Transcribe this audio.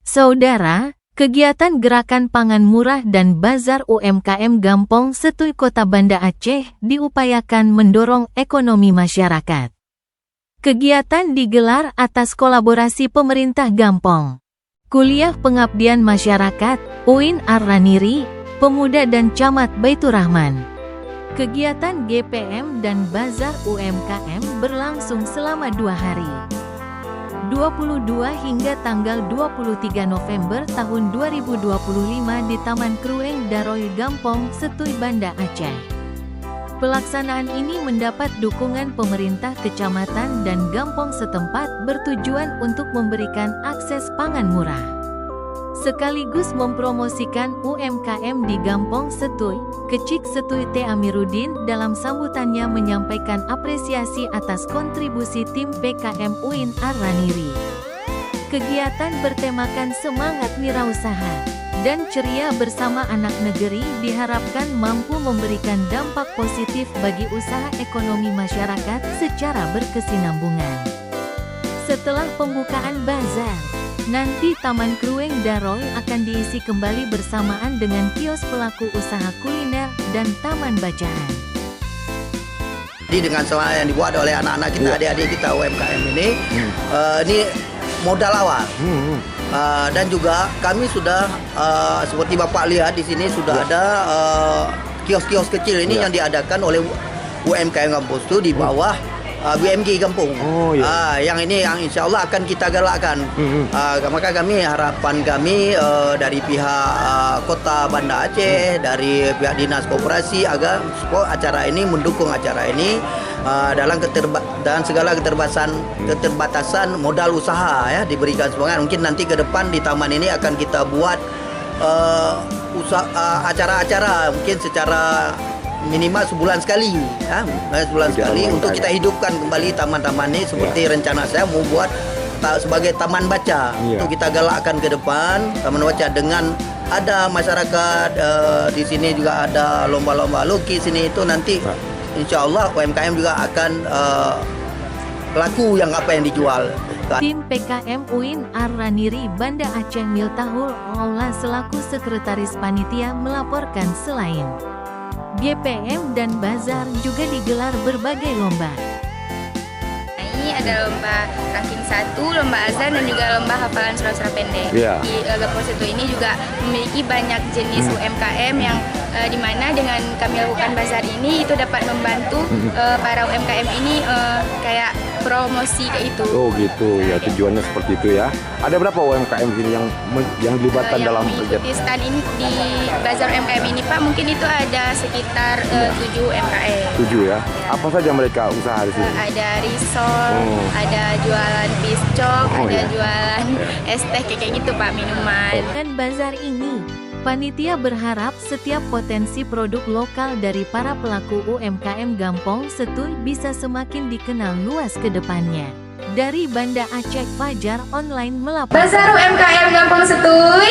Saudara, kegiatan Gerakan Pangan Murah dan Bazar UMKM Gampong Setuy Kota Banda Aceh diupayakan mendorong ekonomi masyarakat. Kegiatan digelar atas kolaborasi pemerintah Gampong, Kuliah Pengabdian Masyarakat, UIN Ar-Raniri, Pemuda dan Camat Baitur Rahman. Kegiatan GPM dan Bazar UMKM berlangsung selama 2 hari. 22 hingga tanggal 23 November tahun 2025 di Taman Krueng Daroy Gampong Setuy Banda Aceh. Pelaksanaan ini mendapat dukungan pemerintah kecamatan dan gampong setempat bertujuan untuk memberikan akses pangan murah, sekaligus mempromosikan UMKM di Gampong Setuy. Kecik Setuy T. Amiruddin dalam sambutannya menyampaikan apresiasi atas kontribusi tim PKM UIN Ar-Raniri. Kegiatan bertemakan semangat wirausaha dan ceria bersama anak negeri diharapkan mampu memberikan dampak positif bagi usaha ekonomi masyarakat secara berkesinambungan. Setelah pembukaan bazar, nanti Taman Krueng Daroy akan diisi kembali bersamaan dengan kios pelaku usaha kuliner dan taman bacaan. Jadi dengan semangat yang dibuat oleh anak-anak kita, adik-adik kita UMKM ini modal awal. Dan juga kami sudah seperti Bapak lihat di sini sudah ada kios-kios kecil ini yang diadakan oleh UMKM Gampong itu di bawah BMG Gampong. Yang ini yang insya Allah akan kita galakkan. Maka harapan kami dari pihak Kota Banda Aceh, dari pihak Dinas Koperasi agar acara ini mendukung acara ini dalam segala keterbatasan modal usaha ya, diberikan semangat. Mungkin nanti ke depan di taman ini akan kita buat acara-acara mungkin secara minimal sebulan sekali ya, sekali untuk kita hidupkan kembali taman-taman ini seperti rencana saya mau buat sebagai taman baca untuk kita galakkan ke depan taman baca dengan ada masyarakat di sini juga ada lomba-lomba lukis ini itu nanti insya Allah UMKM juga akan laku yang apa yang dijual. Tim PKM UIN Ar-Raniri Banda Aceh Miltahul Aula selaku sekretaris panitia melaporkan selain GPM dan bazar juga digelar berbagai lomba. Ini ada lomba ranking 1, lomba azan dan juga lomba hafalan surah-surah pendek. Di Gampong Setuy ini juga memiliki banyak jenis UMKM yang dimana dengan kami lakukan bazar ini itu dapat membantu para UMKM ini kayak promosi kayak itu. Oh gitu ya, tujuannya seperti itu ya. Ada berapa UMKM ini yang dilibatkan dalam kegiatan stand ini di bazar UMKM ini Pak? Mungkin itu ada sekitar 7 UMKM. 7 ya. Apa saja mereka usaha di sini? Ada risol, ada jualan piscok, ada jualan es teh kayak gitu Pak, minuman. Dan bazar ini, panitia berharap setiap potensi produk lokal dari para pelaku UMKM Gampong Setuy bisa semakin dikenal luas ke depannya. Dari Banda Aceh, Fajar Online melaporkan. Bazar UMKM Gampong Setuy.